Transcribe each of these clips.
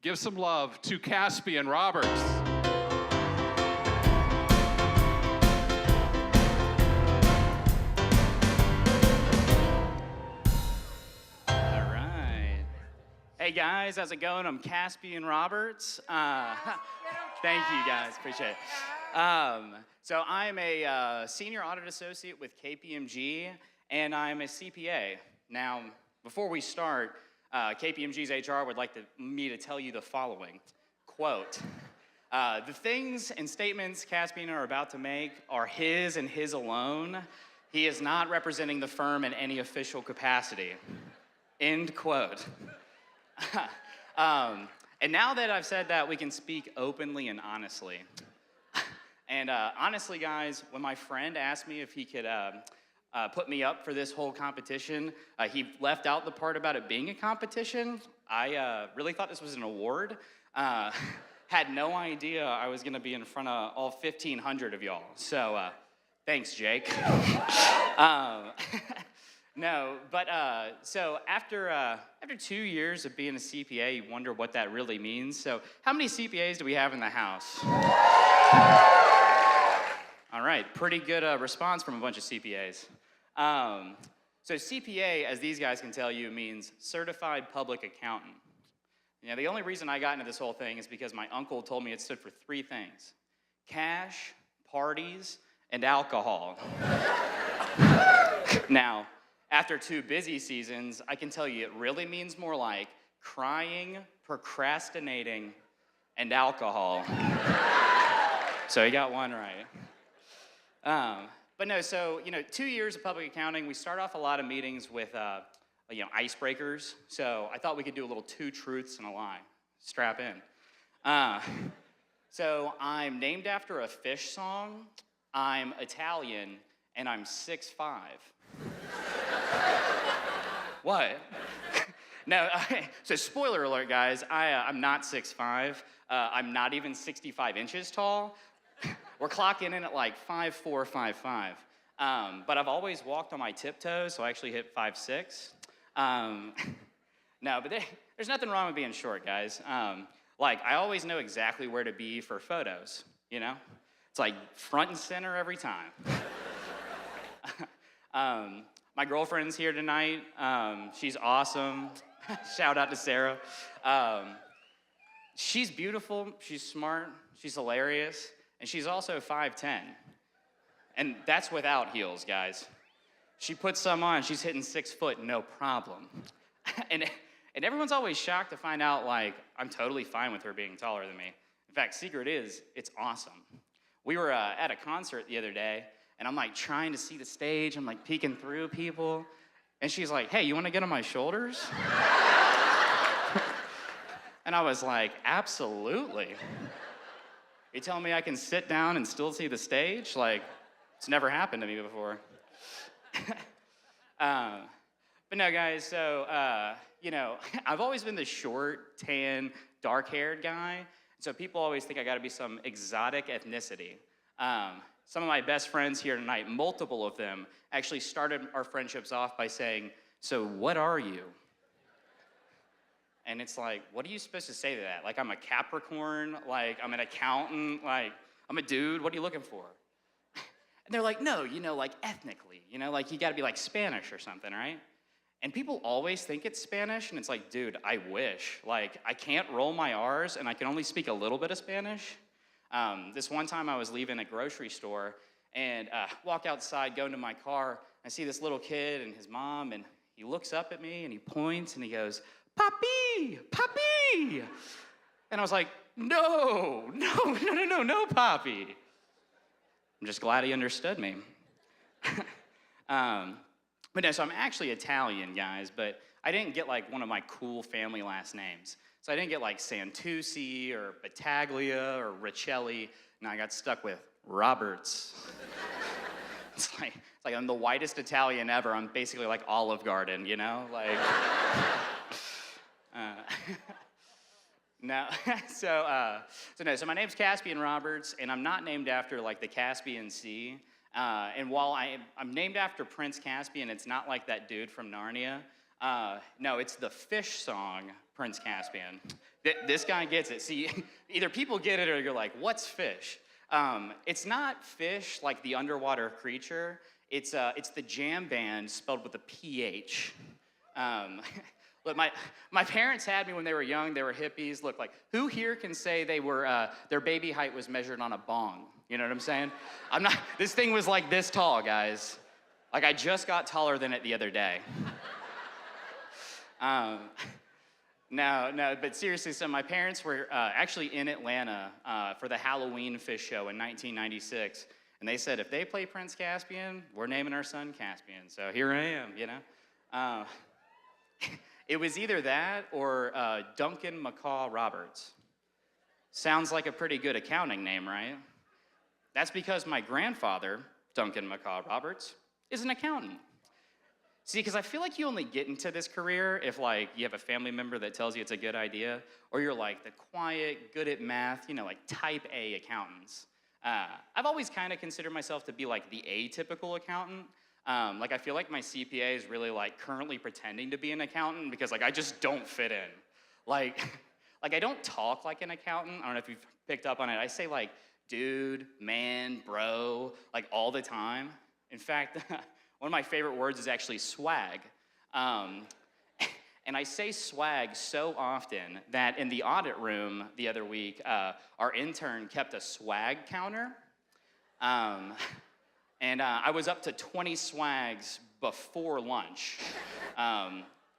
Give some love to Caspian Roberts. All right. Hey guys, how's it going? I'm Caspian Roberts. Thank you guys, appreciate it. So I'm a senior audit associate with KPMG, and I'm a CPA. Now, before we start, KPMG's HR would like me to tell you the following. Quote, the things and statements Caspian are about to make are his and his alone. He is not representing the firm in any official capacity. End quote. And now that I've said that, we can speak openly and honestly. And honestly, guys, when my friend asked me if he could put me up for this whole competition, he left out the part about it being a competition. I really thought this was an award. Had no idea I was gonna be in front of all 1,500 of y'all. So thanks, Jake. No, but so after 2 years of being a CPA, you wonder what that really means. So how many CPAs do we have in the house? All right, pretty good response from a bunch of CPAs. So CPA, as these guys can tell you, means Certified Public Accountant. You know, the only reason I got into this whole thing is because my uncle told me it stood for 3 things: cash, parties, and alcohol. Now, after 2 busy seasons, I can tell you it really means more like crying, procrastinating, and alcohol. So you got one right. But no, so, 2 years of public accounting, we start off a lot of meetings with, icebreakers. So I thought we could do a little 2 truths and a lie. Strap in. So I'm named after a fish song, I'm Italian, and I'm 6'5". What? No, so spoiler alert, guys, I'm not 6'5". I'm not even 65 inches tall. We're clocking in at like 5'4", 5'5". But I've always walked on my tiptoes, so I actually hit 5'6". No, but there's nothing wrong with being short, guys. I always know exactly where to be for photos, It's like front and center every time. My girlfriend's here tonight. She's awesome. Shout out to Sarah. She's beautiful, she's smart, she's hilarious, and she's also 5'10". And that's without heels, guys. She puts some on, she's hitting 6 foot, no problem. And everyone's always shocked to find out, I'm totally fine with her being taller than me. In fact, secret is, it's awesome. We were at a concert the other day, and I'm trying to see the stage, I'm peeking through people, and she's like, hey, you wanna get on my shoulders? And I was like, absolutely. You telling me I can sit down and still see the stage? It's never happened to me before. But no, guys, so, I've always been the short, tan, dark-haired guy, so people always think I gotta be some exotic ethnicity. Some of my best friends here tonight, multiple of them, actually started our friendships off by saying, so what are you? And it's what are you supposed to say to that? I'm a Capricorn, I'm an accountant, I'm a dude, what are you looking for? And they're like, no, ethnically, you gotta be Spanish or something, right? And people always think it's Spanish, and it's dude, I wish. I can't roll my R's, and I can only speak a little bit of Spanish. This one time I was leaving a grocery store, and walk outside, go into my car, I see this little kid and his mom, and he looks up at me, and he points, and he goes, Papi, Papi! And I was like, no, Papi. I'm just glad he understood me. But no, so I'm actually Italian, guys, but I didn't get one of my cool family last names. So I didn't get Santucci or Battaglia or Riccelli. No, I got stuck with Roberts. It's like I'm the whitest Italian ever. I'm basically like Olive Garden, No, so my name's Caspian Roberts, and I'm not named after the Caspian Sea. And while I'm named after Prince Caspian, it's not like that dude from Narnia. No, it's the fish song, Prince Caspian. This guy gets it. See, either people get it or you're like, what's fish? It's not fish like the underwater creature. It's the jam band spelled with a PH. Look, my parents had me when they were young. They were hippies. Look, like, who here can say they were, their baby height was measured on a bong? You know what I'm saying? This thing was like this tall, guys. Like, I just got taller than it the other day. No, but seriously, so my parents were actually in Atlanta for the Halloween fish show in 1996. And they said, if they play Prince Caspian, we're naming our son Caspian. So here I am, you know? It was either that or Duncan McCaw Roberts. Sounds like a pretty good accounting name, right? That's because my grandfather, Duncan McCaw Roberts, is an accountant. See, because I feel like you only get into this career if, like, you have a family member that tells you it's a good idea, or you're, like, the quiet, good at math, you know, like, type A accountants. I've always kind of considered myself to be, like, the atypical accountant. Like, I feel like my CPA is really, like, currently pretending to be an accountant because, like, I just don't fit in. Like, I don't talk like an accountant. I don't know if you've picked up on it. I say, like, dude, man, bro, like, all the time. In fact, one of my favorite words is actually swag. And I say swag so often that in the audit room the other week, our intern kept a swag counter. And I was up to 20 swags before lunch.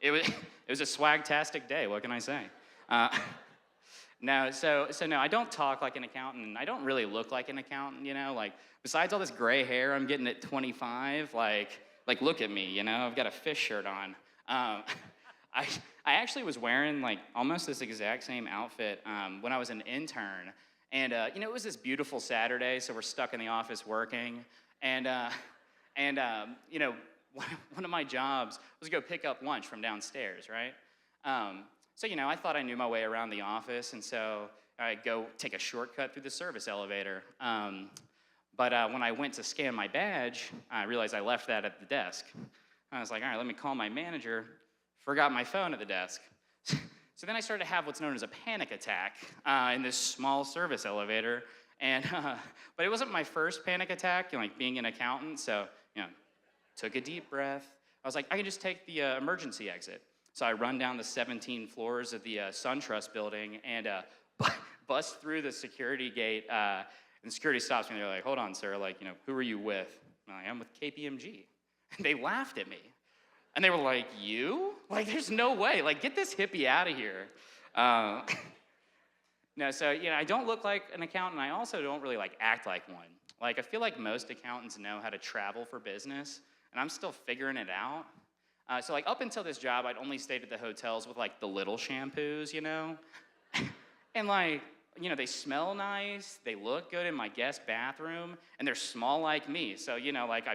It was a swag-tastic day, what can I say? No, so no, I don't talk like an accountant, and I don't really look like an accountant, you know? Like, besides all this gray hair I'm getting at 25, like look at me, you know? I've got a fish shirt on. I actually was wearing, like, almost this exact same outfit when I was an intern. And, you know, it was this beautiful Saturday, so we're stuck in the office working. And you know, one of my jobs was to go pick up lunch from downstairs, right? So, you know, I thought I knew my way around the office, and so I'd go take a shortcut through the service elevator. But when I went to scan my badge, I realized I left that at the desk. I was like, all right, let me call my manager. Forgot my phone at the desk. So then I started to have what's known as a panic attack in this small service elevator. And, but it wasn't my first panic attack, you know, like being an accountant, so, you know, took a deep breath. I was like, I can just take the emergency exit. So I run down the 17 floors of the SunTrust building and bust through the security gate, and the security stops me, and they're like, hold on, sir, like, you know, who are you with? I'm like, I'm with KPMG. And they laughed at me. And they were like, you? Like, there's no way. Like, get this hippie out of here. No, so, you know, I don't look like an accountant. I also don't really, like, act like one. Like, I feel like most accountants know how to travel for business, and I'm still figuring it out. So, like, up until this job, I'd only stayed at the hotels with, like, the little shampoos, you know? And, like, you know, they smell nice, they look good in my guest bathroom, and they're small like me. So, you know, like,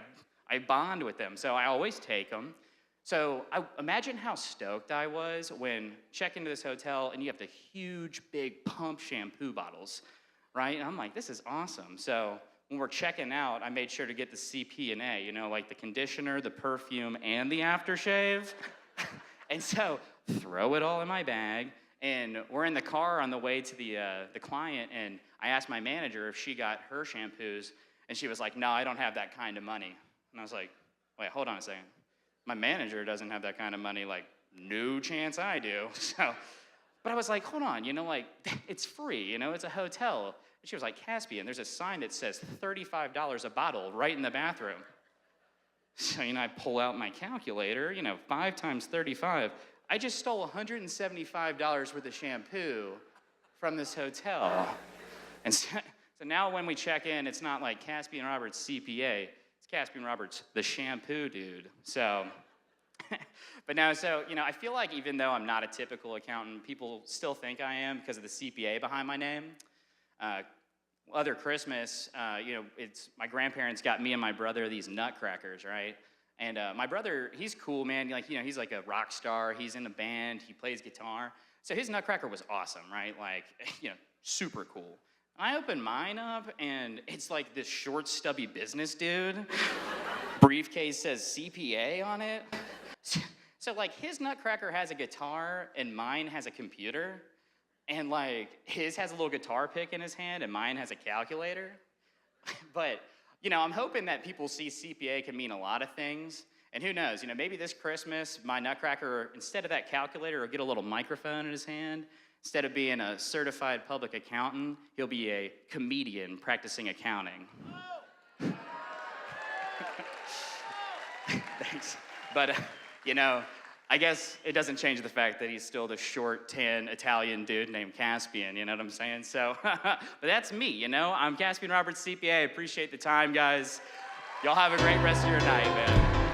I bond with them, so I always take them. So imagine how stoked I was when check into this hotel and you have the huge, big pump shampoo bottles, right? And I'm like, this is awesome. So when we're checking out, I made sure to get the CP&A, you know, like the conditioner, the perfume, and the aftershave. And so throw it all in my bag, and we're in the car on the way to the client, and I asked my manager if she got her shampoos, and she was like, no, I don't have that kind of money. And I was like, wait, hold on a second. My manager doesn't have that kind of money, like, no chance I do. So, but I was like, hold on, you know, like, it's free, you know, it's a hotel. And she was like, Caspian, there's a sign that says $35 a bottle right in the bathroom. So, you know, I pull out my calculator, you know, 5 times 35. I just stole $175 worth of shampoo from this hotel. And so now when we check in, it's not like Caspian Roberts CPA. It's Caspian Roberts, the shampoo dude. So, but no, so, you know, I feel like even though I'm not a typical accountant, people still think I am because of the CPA behind my name. Other Christmas, you know, it's my grandparents got me and my brother these nutcrackers, right? And my brother, he's cool, man. Like, you know, he's like a rock star. He's in a band. He plays guitar. So his nutcracker was awesome, right? Like, you know, super cool. I open mine up, and it's like this short, stubby business dude. Briefcase says CPA on it. So So like his nutcracker has a guitar and mine has a computer. And like his has a little guitar pick in his hand and mine has a calculator. But, you know, I'm hoping that people see CPA can mean a lot of things. And who knows, you know, maybe this Christmas, my nutcracker, instead of that calculator, will get a little microphone in his hand. Instead of being a certified public accountant, he'll be a comedian practicing accounting. Thanks. But, you know, I guess it doesn't change the fact that he's still the short, tan Italian dude named Caspian, you know what I'm saying? So, but that's me, you know? I'm Caspian Roberts, CPA. I appreciate the time, guys. Y'all have a great rest of your night, man.